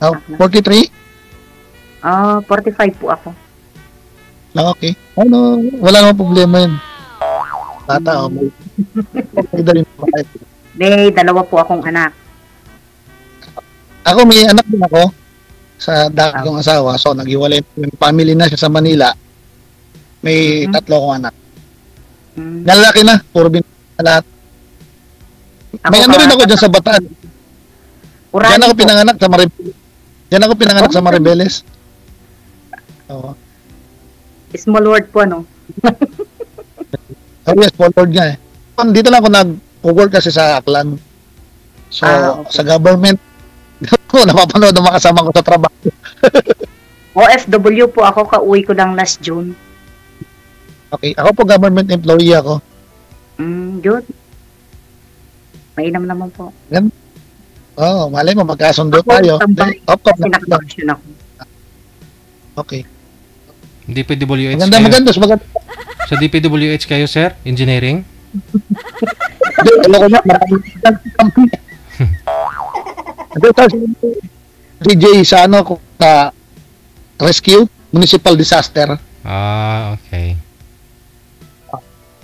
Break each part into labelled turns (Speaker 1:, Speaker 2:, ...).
Speaker 1: Oh, 43?
Speaker 2: 45 po ako.
Speaker 1: Okay. Ano, wala namang problema yun. Bata,
Speaker 2: May dalawa po akong anak.
Speaker 1: Ako, may anak din ako sa dati kong asawa. So, nag-iwalay yung family na siya sa Manila. May tatlo akong anak. Lalaki na, puro binata lahat. May ano rin ako dyan sa Bataan. Diyan ako pinanganak sa Maribeles. Diyan ako pinanganak sa Maribeles. Oo.
Speaker 2: Small word po, ano?
Speaker 1: Oh, yes, small word nga eh. Dito lang ako nag-work kasi sa Aklan. So,
Speaker 2: okay.
Speaker 1: Sa government, napapanood ang mga kasama ko sa trabaho.
Speaker 2: OFW po ako, kauwi ko lang last June.
Speaker 1: Okay, ako po government employee ako.
Speaker 2: Good. Mainam naman po.
Speaker 1: Malay mo, magkasundo tayo.
Speaker 2: Sinakbakasyon ako.
Speaker 1: Okay.
Speaker 3: DPWH
Speaker 1: maganda.
Speaker 3: Sa DPWH kayo, sir? Engineering?
Speaker 1: DJ sa sa rescue, municipal disaster.
Speaker 3: Okay.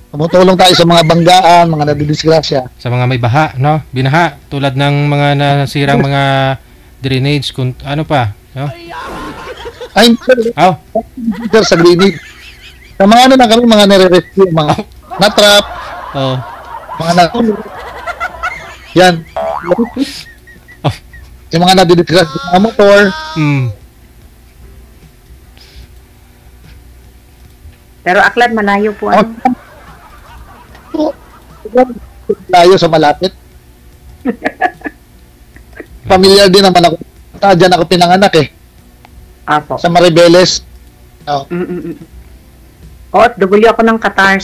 Speaker 1: Tumutulong tayo sa mga banggaan, mga nadidisgrasya.
Speaker 3: Sa mga may baha, no? Binaha, tulad ng mga nasirang mga drainage, ano pa, no?
Speaker 1: Ay, sir, sa drainage. Sa mga na kami, mga nare-rescue, mga natrap, mga natulog. Yan. Yung mga nadidisgrasya, mga motor.
Speaker 2: Pero Aklan, malayo po, ano?
Speaker 1: Layo sa malapit. Familiar din naman ako. Diyan ako pinanganak eh.
Speaker 2: Apo.
Speaker 1: Sa Maribeles.
Speaker 2: OFW ako ng Qatar.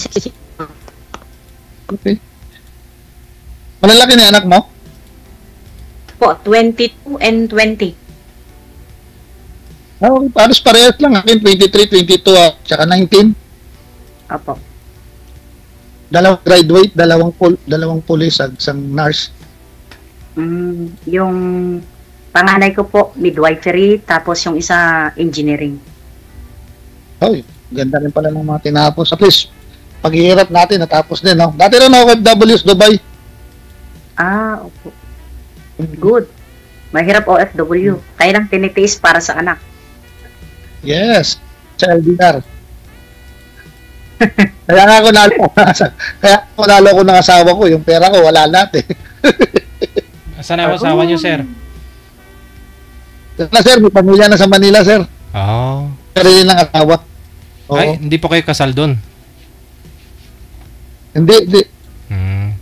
Speaker 1: Okay. Malalaki na anak mo?
Speaker 2: Po, 22 and 20.
Speaker 1: Paros parehas lang. Akin 23, 22, tsaka 19.
Speaker 2: Apo.
Speaker 1: Dalawang graduate, dalawang police at isang nurse.
Speaker 2: Yung panganay ko po, midwifery, tapos yung isa, engineering.
Speaker 1: Ganda rin pala ng mga tinapos. At least, paghihirap natin, natapos din, no? Dati rin ako OFW sa Dubai.
Speaker 2: Opo. Good. Mahirap OFW. Kaya lang tinitiis para sa anak.
Speaker 1: Yes. Sa LDR. Kaya nga ako nalo ko ng asawa ko. Yung pera ko, wala natin.
Speaker 3: Saan ang asawa niyo, sir?
Speaker 1: Sir, may pamilya na sa Manila, sir. Pero yun ang asawa.
Speaker 3: Ay, hindi po kayo kasal doon?
Speaker 1: Hindi.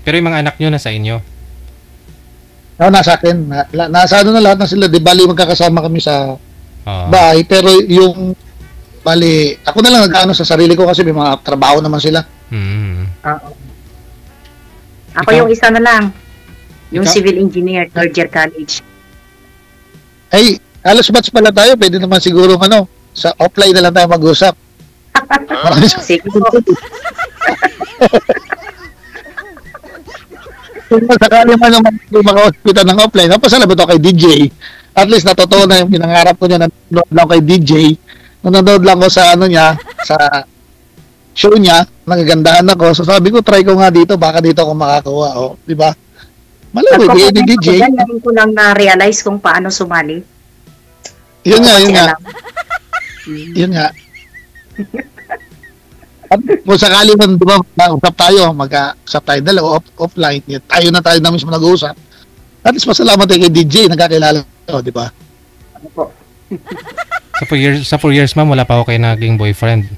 Speaker 3: Pero yung mga anak nyo nasa inyo?
Speaker 1: Nasa akin. Nasa na lahat na sila. Di bali magkakasama kami sa bahay. Pero yung bali, ako na lang nag-ano sa sarili ko kasi may mga trabaho naman sila.
Speaker 2: Ako yung isa na lang. Yung civil engineer, third year college.
Speaker 1: Ay, halos batch pala tayo. Pwede naman siguro sa offline na lang tayo mag-usap.
Speaker 2: Sige po.
Speaker 1: Kung sakali man naman maka-hospital ng offline, napasalamat ako kay DJ. At least natotoo na yung pinangarap ko niya, nanonood lang kay DJ. Nanonood lang ko sa sa show niya, nagagandahan ako. So sabi ko, try ko nga dito, baka dito ako makakuha. Di ba? Malawig, ni DJ.
Speaker 2: Ngayon ko lang na-realize kung paano sumali.
Speaker 1: Yun nga. Yun nga. At kung sakali man, di ba, mag-usap tayo dalawa, offline, tayo na mismo nag-uusap. At least masalamat tayo kay DJ, nagkakilala ko, di ba?
Speaker 2: Ano po?
Speaker 3: Sa 4 years, ma'am, wala pa ako kayo naging boyfriend.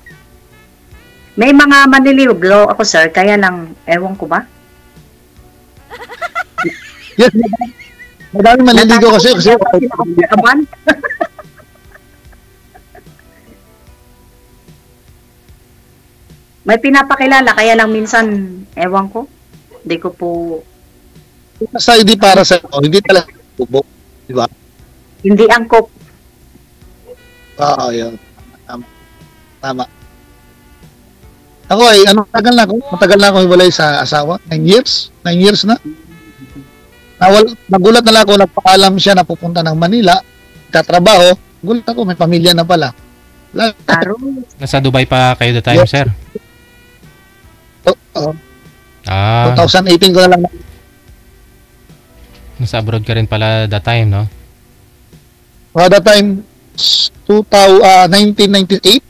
Speaker 2: May mga manliligaw ako, sir, kaya lang, ewan ko ba?
Speaker 1: Yes, madami manliligaw kasi.
Speaker 2: May pinapakilala, kaya lang minsan, ewan ko. Hindi ko po...
Speaker 1: Basta hindi para sa hindi talaga bubok, di ba?
Speaker 2: Hindi angkop.
Speaker 1: Yun. Tama. Ako matagal na ako hiwalay sa asawa. 9 years? 9 years na. Nagulat na lang ako, nagpaalam siya na pupunta ng Manila. nagtatrabaho, gulat ako, may pamilya na pala.
Speaker 2: Aro.
Speaker 3: Nasa Dubai pa kayo the time,
Speaker 1: Yes.
Speaker 3: sir?
Speaker 1: Oh,
Speaker 3: Ah,
Speaker 1: 2018 ko na lang.
Speaker 3: nasa abroad ka rin pala that time, no?
Speaker 1: That time, 1998,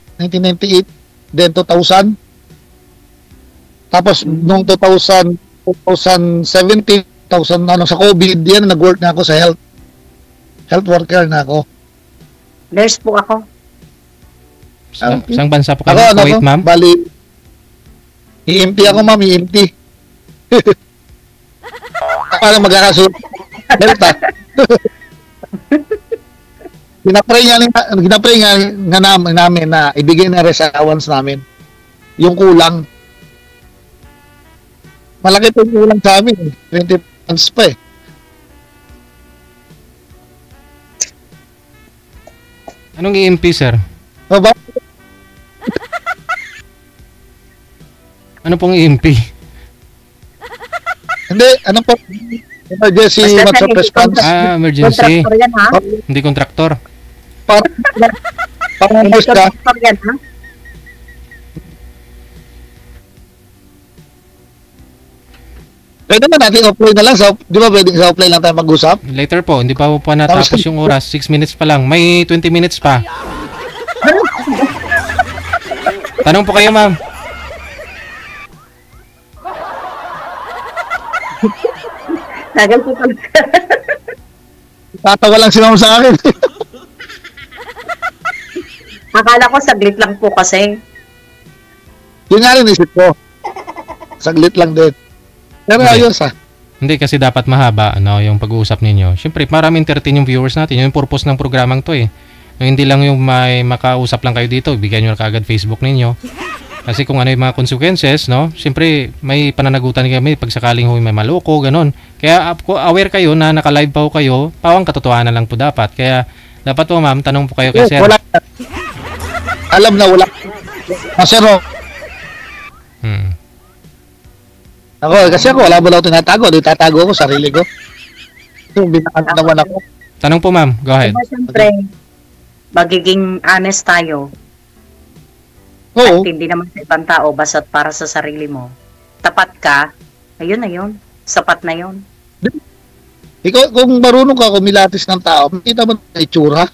Speaker 1: then 2000. Tapos, nung 2017, 2000, sa COVID, yan, nag-work na ako sa health worker na ako.
Speaker 2: Nurse po ako.
Speaker 3: Saang bansa po kayo?
Speaker 1: Ako,
Speaker 3: Kuwait, ma'am?
Speaker 1: Bali, EMT ako, ma'am, EMT. Parang magkakasunod. Delta. Ginapray nga namin na ibigay na rest allowance namin. Yung kulang. Malaki po yung kulang sa amin. 20 months pa eh.
Speaker 3: Anong EMP, sir?
Speaker 1: O ba?
Speaker 3: Ano pong EMP?
Speaker 1: Hindi, ano po? Emergency
Speaker 2: Basta,
Speaker 1: Master
Speaker 2: sir,
Speaker 1: Response.
Speaker 3: Ah, emergency.
Speaker 2: Contractor yan, ha?
Speaker 3: Hindi kontraktor.
Speaker 1: Parang
Speaker 2: Hindi
Speaker 1: nurse ka.
Speaker 2: contractor yan, ha?
Speaker 1: Pwede na natin offline na lang. Di ba pwedeng sa offline lang tayo mag-usap?
Speaker 3: Later po, hindi pa po pa natapos yung oras. 6 minutes pa lang. May 20 minutes pa. Tanong po kayo, ma'am.
Speaker 2: Tagal po talaga.
Speaker 1: Tatawa lang si ma'am sa akin.
Speaker 2: Akala ko saglit lang po kasi.
Speaker 1: Yun nga rin isip ko. Saglit lang din. Pero
Speaker 3: Okay.
Speaker 1: ayos ah.
Speaker 3: Hindi kasi dapat mahaba yung pag-uusap ninyo. Siyempre, para entertain yung viewers natin. Yun yung purpose ng programang to eh. Yung hindi lang yung may makausap lang kayo dito, bigyan nyo kagad Facebook ninyo. Kasi kung ano yung mga consequences, no? Siyempre, may pananagutan kami pag sakaling may maloko, ganun. Kaya aware kayo na naka-live pa ho kayo, pawang katotohanan lang po dapat. Kaya dapat po ma'am, tanong po kayo kay sir.
Speaker 1: Wala. Alam na wala. Masero. Kasi ako wala mo lang tinatago. Di tatago ko sarili ko. So, binakan naman ako.
Speaker 3: Tanong po ma'am, go ahead.
Speaker 2: Diba, siyempre, magiging honest tayo.
Speaker 1: Oo.
Speaker 2: At hindi naman sa ibang tao, basta't para sa sarili mo. Tapat ka, ayun na yun. Sapat na yun.
Speaker 1: Ikaw, kung marunong ka kumilatis ng tao, makita mo na itsura.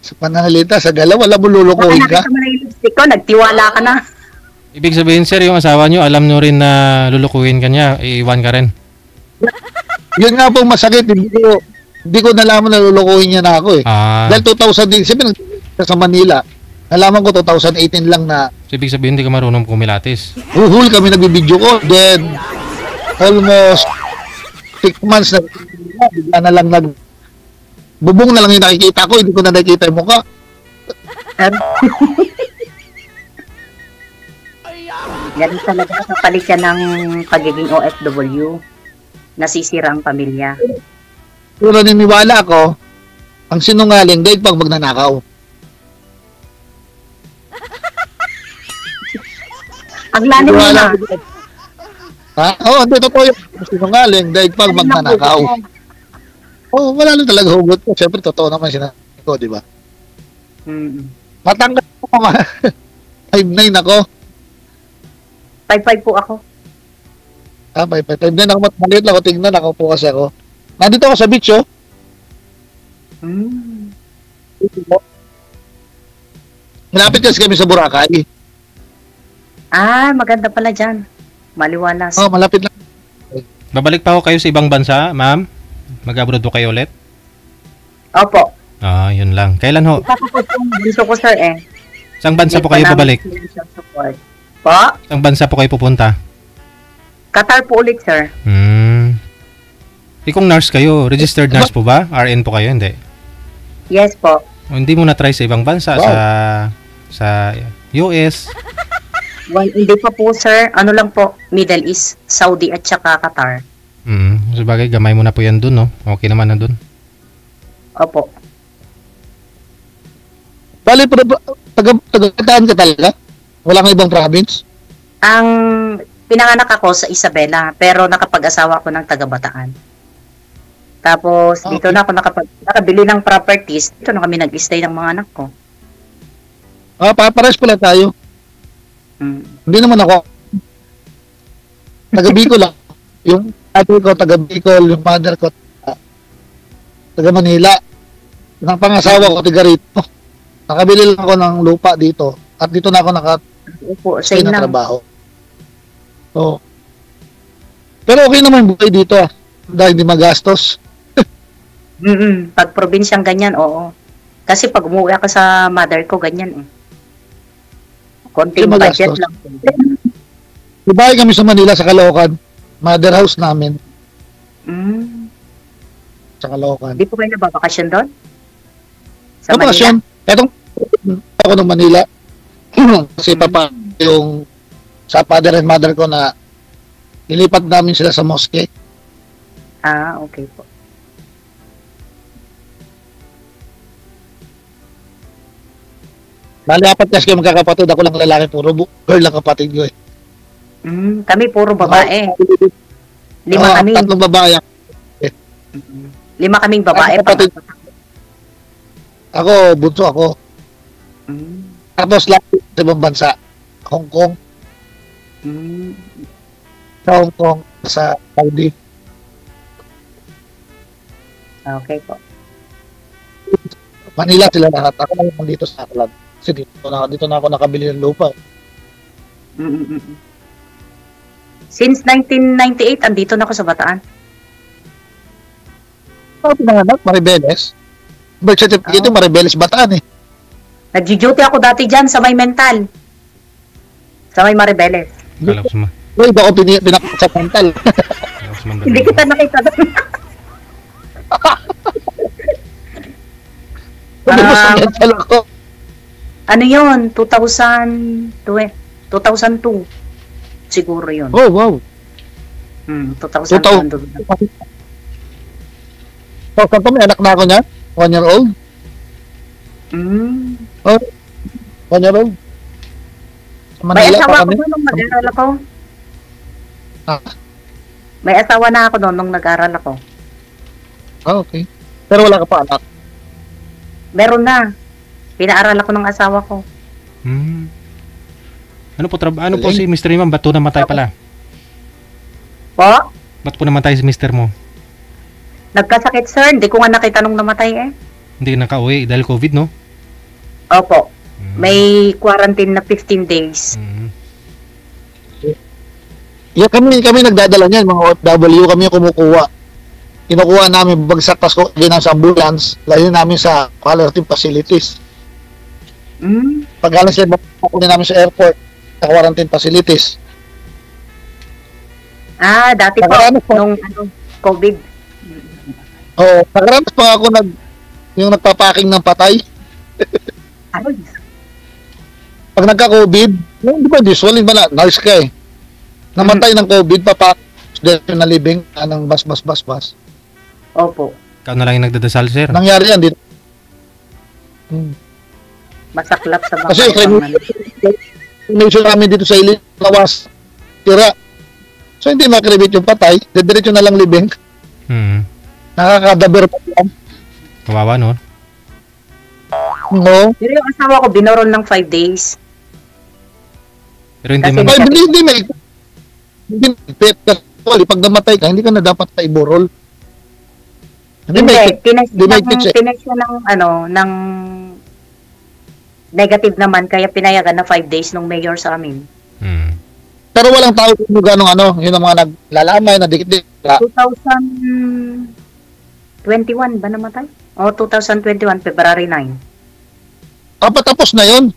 Speaker 1: Sa pananalita, sa galaw, wala mo lulukuhin ka.
Speaker 2: Nakita mo na yung lipstick ko, nagtiwala ka na.
Speaker 3: Ibig sabihin sir, yung asawa nyo, alam nyo rin na lulukuhin ka niya, iiwan ka rin.
Speaker 1: Yun nga pong masakit. Hindi ko nalaman na lulukuhin niya na ako eh.
Speaker 3: Ah,
Speaker 1: Dahil 2000, siyempre sa Manila, nalaman ko 2018 lang na
Speaker 3: ibig sabihin hindi ka marunong kumilatis.
Speaker 1: huhul kami nagbibideo ko. Then, almost 6 months na bigla na lang bubong na lang yung nakikita ko, hindi ko na nakikita yung mukha.
Speaker 2: Yan talaga kapalit yan ng pagiging OFW. Nasisira ang pamilya.
Speaker 1: Pero naniniwala ako, ang sinungaling dahil pag magnanakaw.
Speaker 2: Ang lalim mo na.
Speaker 1: Ha? Oo, hindi totoo yun. Ang sinungaling dahil pag magnanakaw. Oo, wala lang talaga hugot ko. Siyempre, totoo naman sinasabi ko, di ba? Matanggal ko pa 5'9" ako.
Speaker 2: 5'5" po ako.
Speaker 1: 5'9" ako. Maliit lang ako. Tingnan ako po kasi ako. Nandito ako sa beach, oh. Malapit kasi kami sa Boracay.
Speaker 2: Ah, maganda pala dyan. Maliwalas.
Speaker 1: Oh, malapit lang.
Speaker 3: Babalik pa ho kayo sa ibang bansa, ma'am? Mag-abroad po kayo ulit?
Speaker 2: Opo.
Speaker 3: Ah, yun lang. Kailan ho?
Speaker 2: Tapos yung gusto ko, sir, eh.
Speaker 3: Saang bansa po kayo babalik?
Speaker 2: Po?
Speaker 3: Saang bansa po kayo pupunta?
Speaker 2: Qatar po ulit, sir.
Speaker 3: Kung nurse kayo, registered nurse po ba? RN po kayo, hindi?
Speaker 2: Yes po.
Speaker 3: O, hindi mo na try sa ibang bansa, sa US?
Speaker 2: Well, hindi pa po, sir. Ano lang po, Middle East, Saudi at saka Qatar.
Speaker 3: Sabagay, gamay mo na po yan dun, no? Okay naman na dun.
Speaker 2: Opo.
Speaker 1: Bali, taga-Bataan ka talaga? Walang ibang province?
Speaker 2: Ang pinanganak ako sa Isabela, pero nakapag-asawa ako ng taga-Bataan. Tapos, dito
Speaker 1: Okay.
Speaker 2: na ako nakabili ng properties. Dito na kami nag-stay ng mga anak ko.
Speaker 1: Pares pala tayo.
Speaker 2: Mm.
Speaker 1: Hindi naman ako. Taga Bicol lang. Yung father ko, taga Bicol. Yung mother ko, taga Manila. Yung pangasawa ko, taga rito. Nakabili lang ako ng lupa dito. At dito na ako
Speaker 2: Opo,
Speaker 1: stay
Speaker 2: same
Speaker 1: na
Speaker 2: lang.
Speaker 1: trabaho. So, pero okay naman yung buhay dito dahil hindi magastos.
Speaker 2: Pag probinsyang ganyan, oo. Kasi pag umuwi ako sa mother ko, ganyan eh. Konting
Speaker 1: Hindi
Speaker 2: budget
Speaker 1: magastos.
Speaker 2: lang.
Speaker 1: Ibahay kami sa Manila sa Caloocan. Mother house namin
Speaker 2: Mm.
Speaker 1: sa Caloocan.
Speaker 2: Di po kayo nababakasyon doon? Sa
Speaker 1: Sa bakasyon, etong ako ng Manila. Kasi papa yung sa father and mother ko na nilipat namin sila sa mosque.
Speaker 2: Ah, okay po.
Speaker 1: Bali, apat kasi kayo magkakapatid. Ako lang lalaki, puro girl lang kapatid ko eh.
Speaker 2: Kami puro babae. Lima kami.
Speaker 1: Tatlong babae.
Speaker 2: Lima kaming babae.
Speaker 1: Ako, kapatid. Ako, bunso ako.
Speaker 2: Mm.
Speaker 1: Tapos lahat sa ibang bansa. Hong Kong,
Speaker 2: Mm.
Speaker 1: sa Hong Kong, sa Saudi.
Speaker 2: Okay po.
Speaker 1: Manila sila lahat. Ako lang dito sa Aklan. Kasi dito na ako nakabili ng lupa.
Speaker 2: Mm. Since 1998, andito na ako sa Bataan.
Speaker 1: Ako pinanganak, Maribeles. Birth certificate yung Maribeles Bataan eh.
Speaker 2: Nag-duty ako dati dyan sa may mental. Sa may Maribeles.
Speaker 3: Kala ko suma.
Speaker 1: Uy, iba ko pinakot sa mental.
Speaker 3: Kala ko suma.
Speaker 2: Hindi kita nakita doon.
Speaker 1: Sabi mo sa mental ako.
Speaker 2: Ano yun? 2002. Siguro yun.
Speaker 1: Oh, wow.
Speaker 2: 2002.
Speaker 1: So, kung may anak na ako niya, 1 year old.
Speaker 2: Mm.
Speaker 1: 1 year old. Sa
Speaker 2: May
Speaker 1: Manila
Speaker 2: asawa
Speaker 1: pa
Speaker 2: ako
Speaker 1: kami.
Speaker 2: doon nung nag-aral ako.
Speaker 1: Ah,
Speaker 2: May asawa na ako doon nung nag-aral ako.
Speaker 1: okay. Pero wala ka pa anak.
Speaker 2: Meron na. Pinaaral ako ng asawa ko.
Speaker 3: Hmm. Ano po si Mr. Imam? Ba't po namatay pala?
Speaker 2: Po?
Speaker 3: Ba't po namatay si Mr. mo?
Speaker 2: Nagkasakit, sir. Hindi ko nga nakita nung namatay eh.
Speaker 3: Hindi nakauwi dahil COVID, no?
Speaker 2: Opo.
Speaker 3: Hmm.
Speaker 2: May quarantine na 15 days.
Speaker 3: Hmm.
Speaker 1: Yeah, kami nagdadala niyan, mga OFW kami yung kumukuha. Kinukuha namin bagsak Pasko din sa ambulance, layo namin sa palliative facilities.
Speaker 2: Mm.
Speaker 1: Pag galing sila, kukunin namin sa airport, sa quarantine facilities.
Speaker 2: Ah, dati po.
Speaker 1: Nakaranas po.
Speaker 2: Nung COVID.
Speaker 1: Oo, nakaranas pa ako yung nagpapaking ng patay.
Speaker 2: Ay.
Speaker 1: Pag nagka-COVID, di ba usual, di ba nurse ka eh. Namatay ng COVID, dahil na living, anong bas.
Speaker 2: Opo.
Speaker 3: Ikaw na lang yung nagdadasal, sir.
Speaker 1: Nangyari yan dito.
Speaker 2: Masaklap sa mga
Speaker 1: Kasi
Speaker 2: kailangan.
Speaker 1: cremation namin dito sa Ilin, lawas, tira. So hindi makribit yung patay, didiretso na lang living.
Speaker 3: Hmm.
Speaker 1: Nakakadaber pa yan.
Speaker 3: Kawawa, no?
Speaker 1: No.
Speaker 2: Pero yung asawa ko, binorol ng 5 days.
Speaker 3: Pero hindi
Speaker 2: Kasi
Speaker 3: man...
Speaker 1: Ay, hindi may pet ka. Pag namatay ka, hindi ka na dapat pa iborol. Hindi
Speaker 2: Hindi,
Speaker 1: may
Speaker 2: tinest
Speaker 1: Hindi may pitch eh.
Speaker 2: siya ng negative naman, kaya pinayagan na 5 days nung mayor sa amin.
Speaker 3: Hmm.
Speaker 1: Pero walang tao kung ganong yun ang mga naglalamay, nadikit-dikit.
Speaker 2: 2021 ba namatay? O, 2021, February 9.
Speaker 1: Patapos na yun.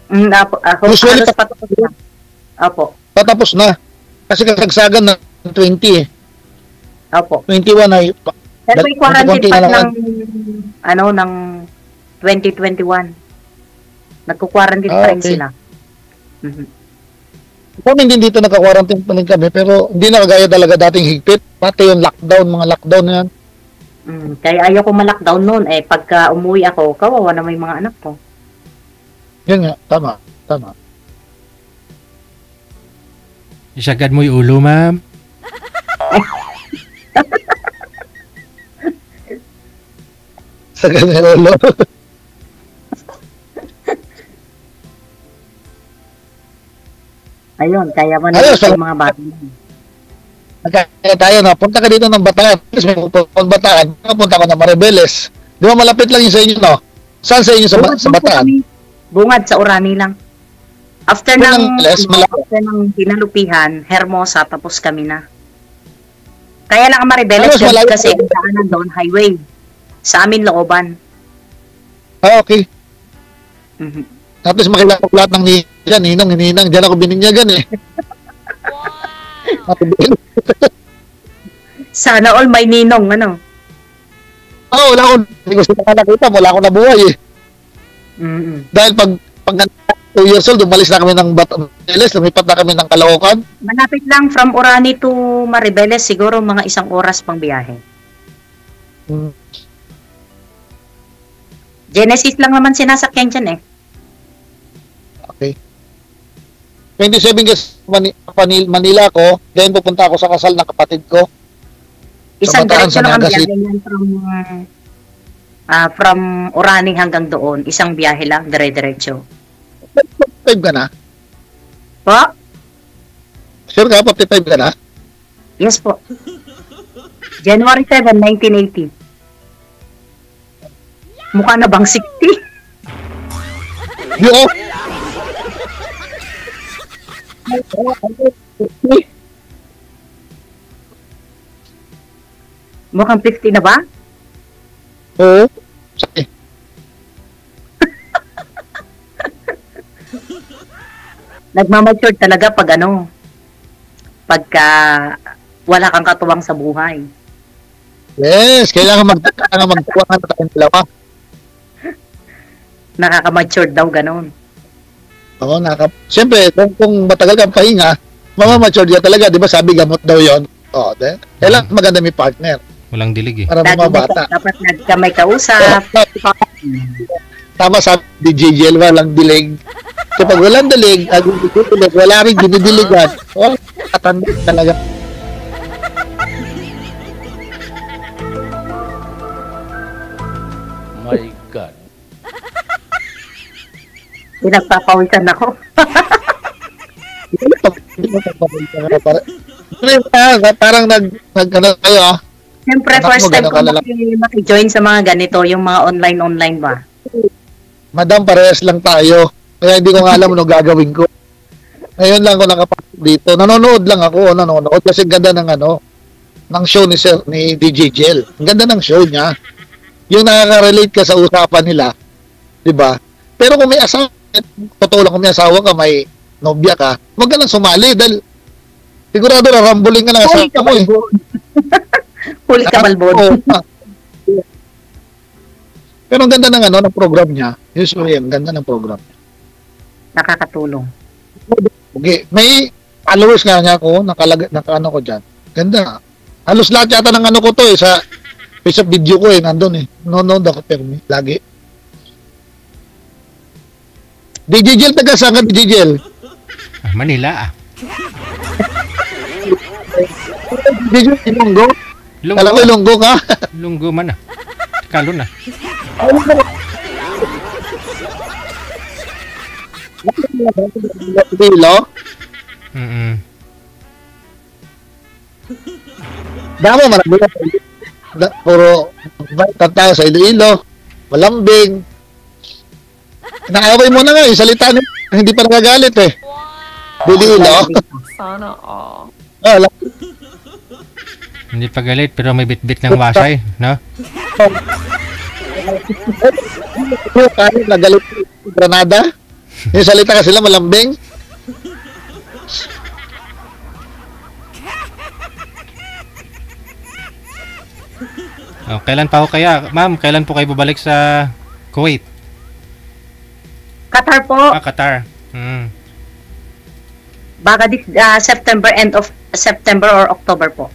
Speaker 2: Halos
Speaker 1: Usually,
Speaker 2: patapos na. Opo,
Speaker 1: Patapos na. Kasi kasagsagan na 20 eh.
Speaker 2: opo.
Speaker 1: 21 ay
Speaker 2: Pero may quarantine
Speaker 1: konti
Speaker 2: pa
Speaker 1: na lang.
Speaker 2: ng 2021. Nagko-quarantine pa rin
Speaker 1: okay.
Speaker 2: sila. Mhm.
Speaker 1: Kami din dito naka-quarantine pa rin kami, pero hindi na kagaya talaga dating higpit. Pati yung lockdown, mga lockdown na yan.
Speaker 2: Kaya ayaw ko ma-lockdown noon. Pagka umuwi ako, kawawa na may mga anak ko.
Speaker 1: Yan nga, tama.
Speaker 3: Isagad mo yung ulo, ma'am.
Speaker 1: Sa ganyan ulo.
Speaker 2: Ayun, kaya mo na
Speaker 1: Ayos,
Speaker 2: yung mga bata.
Speaker 1: Kaya tayo na, punta ka dito ng Bataan. Please, may pupunta Bataan. Punta ka na Maribeles. Di ba malapit lang yung sa inyo, no? Saan sa inyo sa Bataan?
Speaker 2: Bungad sa Orani lang. After
Speaker 1: Maribeles,
Speaker 2: ng Dinalupihan, Hermosa, tapos kami na. Kaya lang ang Maribeles
Speaker 1: Ayos,
Speaker 2: kasi ang daanan doon, highway. Sa amin, looban.
Speaker 1: Ah, okay.
Speaker 2: Mhm.
Speaker 1: Tapos makilala ko lahat ng ninang. Diyan ako bininyagan eh.
Speaker 2: Sana all may ninong, ano?
Speaker 1: Oo, wala akong, hindi ko sila nakita, wala akong nabuhay eh. Dahil pag 2 years old, umalis na kami ng Maribeles, lumipat na kami ng Caloocan.
Speaker 2: Malapit lang from Orani to Maribeles, siguro mga 1 oras pang biyahe.
Speaker 1: Hmm.
Speaker 2: Genesis lang naman sinasakyan dyan eh.
Speaker 1: Okay. 27 guys, Manila ko, then pupunta ako sa kasal ng kapatid ko.
Speaker 2: Isang
Speaker 1: Bataan,
Speaker 2: diretso lang ang
Speaker 1: Naga
Speaker 2: biyahe
Speaker 1: City.
Speaker 2: yan from Orani hanggang doon. Isang biyahe lang, dire-diretso.
Speaker 1: 45 ka na?
Speaker 2: Po?
Speaker 1: Sure ka, 45 ka na?
Speaker 2: Yes po. January 7, 1980. Mukha na bang 60?
Speaker 1: Yo!
Speaker 2: Mukhang 50 na ba?
Speaker 1: Oo. Sige.
Speaker 2: Nagmamature talaga pag ano, pagka wala kang katuwang sa buhay.
Speaker 1: Yes, kailangan magtuwa na tayong dalawa.
Speaker 2: Nakaka-mature daw ganon.
Speaker 1: Oo, siyempre, kung matagal kang pahinga, mamamature ka talaga, di ba sabi gamot daw yon. Oo, kailangan maganda may partner
Speaker 3: Walang dilig eh.
Speaker 1: para mamabata.
Speaker 2: Dapat may kausap.
Speaker 1: Tama sabi ni JJL, walang dilig. Kapag walang dilig, wala rin dinidiligan. Oh, katanda talaga.
Speaker 4: My God.
Speaker 2: Pinagpapawisan ako.
Speaker 1: Parang ano tayo ah.
Speaker 2: Siyempre,
Speaker 1: Anak
Speaker 2: first
Speaker 1: mo,
Speaker 2: time
Speaker 1: ganun
Speaker 2: ko
Speaker 1: ka lang.
Speaker 2: maki-join sa mga ganito, yung mga online ba?
Speaker 1: Madam, parehas lang tayo. Kaya hindi ko nga alam ano gagawin ko. Ngayon lang ako nakapasok dito. Nanonood lang ako. Nanonood kasi ganda ng ng show ni DJ Jel. Ang ganda ng show niya. Yung nakaka-relate ka sa usapan nila. 'Di ba? Pero kung may asawa, totoo lang kung may asawa ka, may nobya ka, huwag ka lang sumali dahil sigurado rarambulin ka ng asawa mo eh.
Speaker 2: Huli ka balbon.
Speaker 1: Oo. Pero ang ganda ng program niya. Usually, ang ganda ng program niya.
Speaker 2: Nakakatulong.
Speaker 1: Okay. May followers nga niya ako, naka-ano ko dyan. Ganda. Halos lahat yata ng ko to eh, sa video ko eh, nandun eh. No, ako permi. Lagi. DJ Jel, taga saan ka, DJ Jel?
Speaker 3: Manila ah.
Speaker 1: DJ Jel, Ilonggo? Alam ko Ilonggo ka?
Speaker 3: Lunggo man ah. Kalo na.
Speaker 1: Dilo? Damo, marami na. Puro tayo sa Iloilo, malambing. Nakaway mo na nga, yung salita niya, hindi pa nagagalit eh. Iloilo.
Speaker 5: Sana all.
Speaker 3: Hindi pa galit pero may bit-bit ng wasay, no?
Speaker 1: Kaya nagalit sa Granada. Yung salita kasi sila malambing.
Speaker 3: Oh, kailan pa ako kaya? Ma'am, kailan po kayo babalik sa Kuwait?
Speaker 2: Qatar po,
Speaker 3: Qatar.
Speaker 2: baka this September, end of September or October po.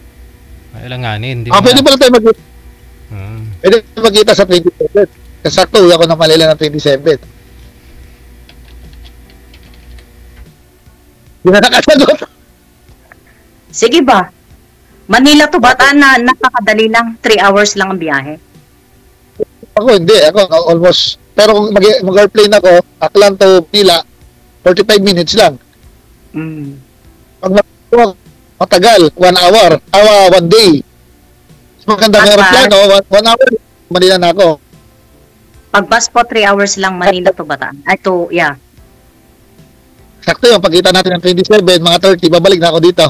Speaker 3: Kailanganin.
Speaker 1: Pwede pala tayo magkita.
Speaker 3: Hmm.
Speaker 1: Pwede tayo magkita sa 27. Kasakto, uwi ako ng Manila ng 27. Hindi na nakasagot.
Speaker 2: Sige ba? Manila to Bataan na napakadali lang. 3 hours lang ang biyahe.
Speaker 1: Ako hindi, ako almost, pero kung mag-airplane ako, Aklan to Pila, 45 minutes lang.
Speaker 2: Mm.
Speaker 1: Pag matagal, 1 hour, 1 day. Mas maganda ng
Speaker 2: At
Speaker 1: aeroplano, 1 hour, Manila na ako.
Speaker 2: Pag bus po, 3 hours lang Manila to Bataan. Ay, to, yeah.
Speaker 1: Sakto yung pagkita natin ng 27, mga 30, babalik na ako dito.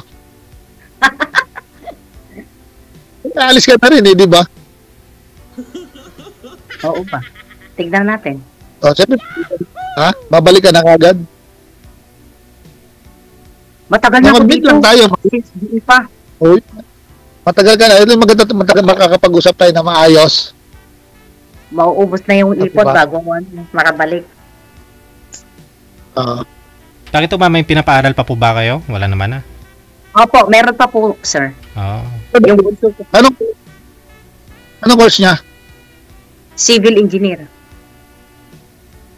Speaker 1: Alis ka na rin di ba?
Speaker 2: Oo ba? Tignan natin.
Speaker 1: O, siyempre, babalik ka na kagad.
Speaker 2: Matagal na ako
Speaker 1: Mag-meet
Speaker 2: dito.
Speaker 1: lang tayo.
Speaker 2: Since di pa.
Speaker 1: Uy, matagal ka na. Ito maganda makakapag-usap tayo na maayos.
Speaker 2: Mauubos na yung ipon
Speaker 1: Diba?
Speaker 2: bago makabalik.
Speaker 3: Bakit ito may pinapaaral pa po ba kayo? Wala naman na.
Speaker 2: Opo, meron pa po, sir.
Speaker 3: Oo.
Speaker 2: Yung bunso ko,
Speaker 1: Anong course niya?
Speaker 2: civil engineer.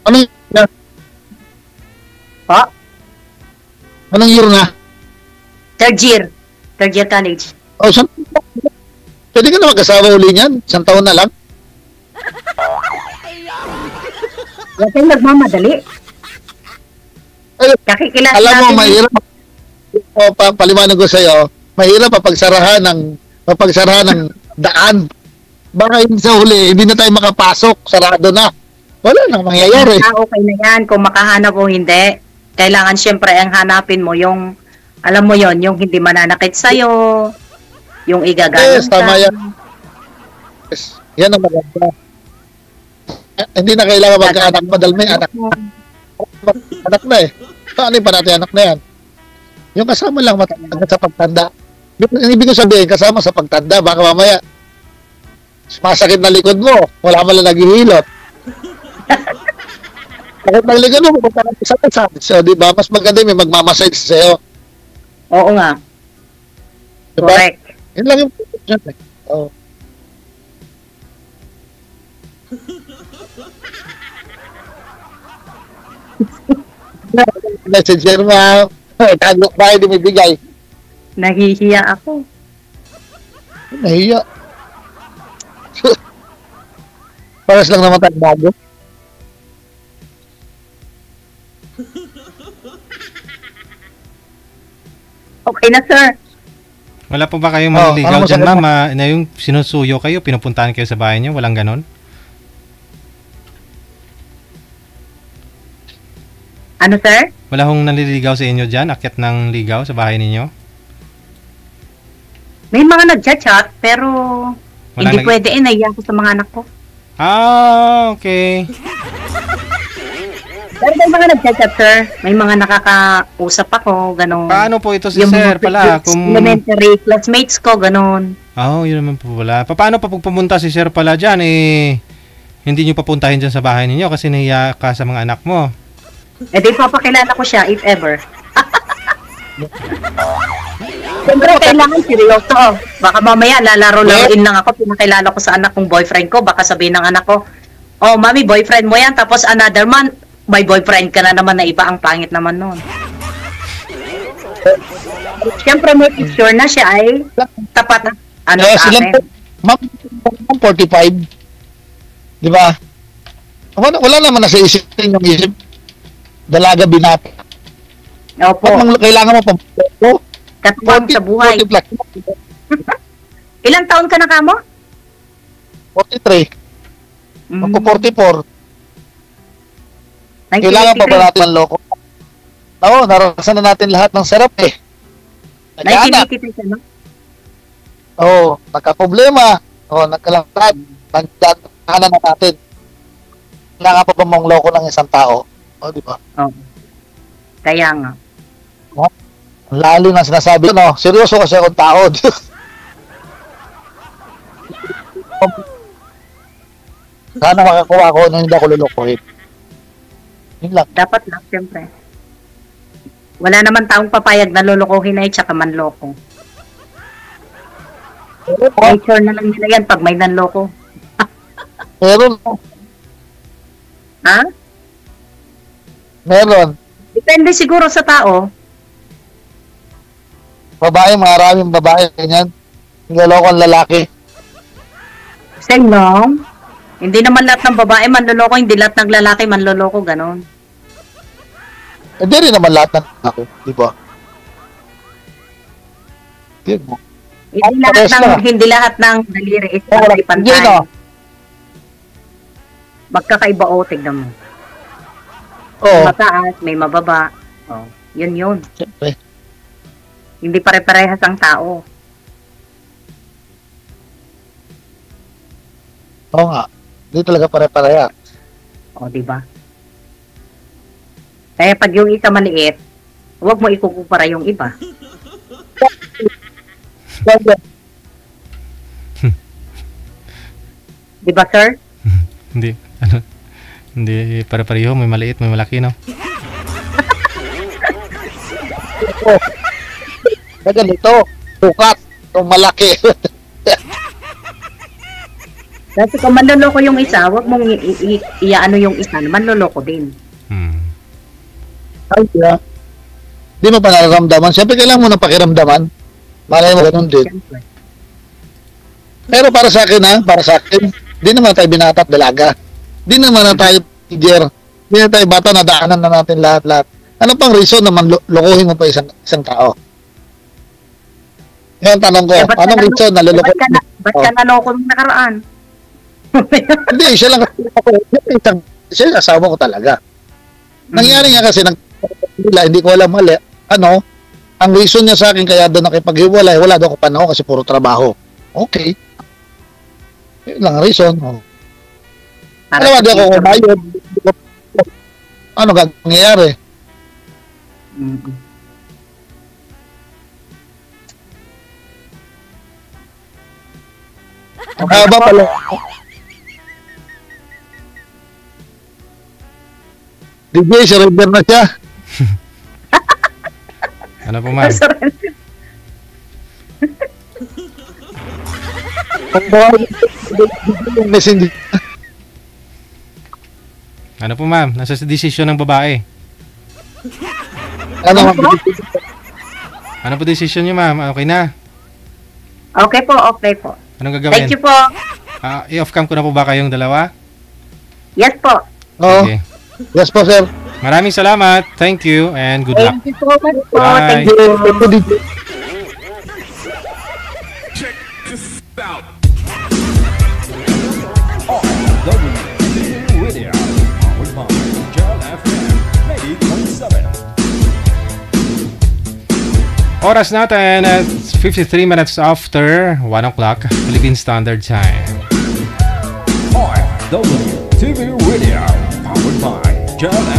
Speaker 1: Anong
Speaker 2: Po?
Speaker 1: Anong year na?
Speaker 2: Third year. Third year college.
Speaker 1: O, pwede ka na mag-asawa uli niyan? 1 taon na lang?
Speaker 2: Huwag kayong nagmamadali.
Speaker 1: Ay,
Speaker 2: Kakikilala
Speaker 1: alam mo,
Speaker 2: natin.
Speaker 1: mahirap. Paliwanag ko sa'yo, mahirap papagsarahan ng daan. Baka yun sa huli, hindi na tayo makapasok, sarado na. Wala nang mangyayari.
Speaker 2: Okay na yan. Kung makahanap o hindi, kailangan syempre ang hanapin mo yung, alam mo yon, yung hindi mananakit sa'yo, yung igagalang
Speaker 1: Yes, tama yan. Yes, yan ang maganda. Hindi na kailangan magkaanak pa dahil may anak na eh. Paano pa natin anak na yan? Yung kasama lang matanda sa pagtanda. Yung ibig ko sabihin, kasama sa pagtanda, baka mamaya masakit na likod mo, wala man lang naghihilot. Sakit ng likod mo, pupunta na sa massage. So, di ba? Mas maganda may magmamassage sa'yo.
Speaker 2: Oo nga.
Speaker 1: Diba?
Speaker 2: Correct.
Speaker 1: Yun lang yung yun eh. Oo. Messenger mo, tago ba hindi may bigay?
Speaker 2: Nahihiya ako.
Speaker 1: Nahiya. Paras lang naman tayo bago.
Speaker 2: Okay na, sir.
Speaker 3: Wala po ba kayong manliligaw
Speaker 1: ano
Speaker 3: dyan,
Speaker 1: masakit
Speaker 3: ma'am? Na yung sinusuyo kayo, pinupuntahan kayo sa bahay niyo? Walang ganon?
Speaker 2: Ano, sir?
Speaker 3: Wala hong nanliligaw sa inyo dyan? Akyat ng ligaw sa bahay ninyo?
Speaker 2: May mga nagchat-chat, pero
Speaker 3: Wala
Speaker 2: hindi pwede naiya ko sa mga anak ko.
Speaker 3: Ah, okay.
Speaker 2: Pero may mga nagchat-chat, sir. May mga nakakausap ako, gano'n.
Speaker 3: Paano po ito si
Speaker 2: Yung
Speaker 3: sir
Speaker 2: mga
Speaker 3: pala?
Speaker 2: elementary classmates ko, gano'n.
Speaker 3: Yun naman po pala. Paano pa pag pumunta si sir pala dyan, hindi nyo papuntahin dyan sa bahay ninyo kasi nahiya ka sa mga anak mo.
Speaker 2: Di papakilala ko siya, if ever. Siyempre, kailangan seryoso. Baka mamaya, lalaro-laruin lang ako, pinakilala ko sa anak kong boyfriend ko, baka sabihin ng anak ko, oh, mami, boyfriend mo yan, tapos another month, may boyfriend ka na naman na iba, ang pangit naman nun. Siyempre, make sure na siya ay tapat na sa
Speaker 1: Silang
Speaker 2: akin.
Speaker 1: ma'am, 45. Di ba? Wala naman na sa isip yung isip. Dalaga binata.
Speaker 2: Opo,
Speaker 1: Kailangan mo pa.
Speaker 2: katuwang sa buhay.
Speaker 1: 40 plus.
Speaker 2: Ilang taon ka na kamo?
Speaker 1: 43. Ako 44. Kailangan pa ba
Speaker 2: 1983.
Speaker 1: natin ang loko? Oo, naranasan na natin lahat ng sarap eh. Nagkaanak.
Speaker 2: 1983 ka, no?
Speaker 1: Oo, nagka-problema. Oo, nagkalangkad. Nagkaanak na natin. Kailangan pa ba mong loko ng isang tao? O, di ba?
Speaker 2: Oh. Kaya nga.
Speaker 1: Ang lalo na sinasabi ko, no? Seryoso kasi akong tao. Sana makakuha ako nung hindi ako lulukuhin. Yun lang.
Speaker 2: Dapat lang, siyempre. Wala naman taong papayag na lulukuhin ay tsaka manloko. Nature na lang nila yan pag may nanloko.
Speaker 1: Meron.
Speaker 2: Ha?
Speaker 1: Meron.
Speaker 2: Depende siguro sa tao.
Speaker 1: Babae, maraming babae, ganyan. Niloloko ang lalaki.
Speaker 2: Same no? Hindi naman lahat ng babae manloloko, hindi lahat ng lalaki manloloko, ganon.
Speaker 1: Hindi rin naman lahat ng ako, di ba? Yun mo.
Speaker 2: Hindi lahat ng daliri is
Speaker 1: Hindi,
Speaker 2: pantay.
Speaker 1: no?
Speaker 2: Magkakaiba o, tignan mo.
Speaker 1: Oo.
Speaker 2: May mataas, may mababa. Oh, yun.
Speaker 1: Siyempre.
Speaker 2: Hindi pare-parehas ang tao.
Speaker 1: Oo nga. Hindi talaga pare-pareha.
Speaker 2: O, di ba? Kaya pag yung isa maliit, huwag mo ikukumpara yung iba. Di ba, sir?
Speaker 3: Hindi. Hindi pare-pareho, may maliit, may malaki, no?
Speaker 1: Ganito. Bukat. Itong malaki.
Speaker 2: Kasi kung manloloko yung isa, huwag mong iaano yung isa, manloloko din.
Speaker 1: Ay, yeah. Di mo pa nararamdaman. Siyempre, kailangan mo na pakiramdaman. Malay mo ganun din.
Speaker 2: Siyempre.
Speaker 1: Pero para sa akin, di naman tayo binata at dalaga. Di naman na tayo teenager. Di na tayo bata, nadaanan na natin lahat-lahat. Ano pang reason na lokohin mo pa isang tao? Yan tanong ko, anong reason na lolokohin mo?
Speaker 2: Ba't ka naloko nung nakaraan?
Speaker 1: Hindi, siya lang siya yung asawa ko talaga. Nangyari nga kasi hindi ko alam mali. Ang reason niya sa akin kaya doon nakipaghiwalay, wala daw ako panahon kasi puro trabaho. Okay. Yun lang ang reason. Alam mo, di ako kumayod. Ano nangyayari? Ang ba pala? DJ, surrender na siya.
Speaker 3: Ano po, ma'am?
Speaker 1: Messenger.
Speaker 3: Ano po, ma'am? Nasa desisyon ng babae. Ano po desisyon niyo, ma'am? Okay na?
Speaker 2: Okay po.
Speaker 3: Anong gagawin?
Speaker 2: Thank you po.
Speaker 3: I-off cam ko na po ba kayong dalawa?
Speaker 2: Yes po.
Speaker 1: Oo.
Speaker 3: Okay.
Speaker 1: Yes po, sir.
Speaker 3: Maraming salamat. Thank you and good luck.
Speaker 2: Thank you so much po.
Speaker 3: Bye.
Speaker 2: Thank you.
Speaker 4: Check this out. Radio, powered by John FM 90.7.
Speaker 3: Oras natin at 53 minutes after 1 o'clock Philippine Standard Time.
Speaker 4: RFW TV Radio, powered by John FM.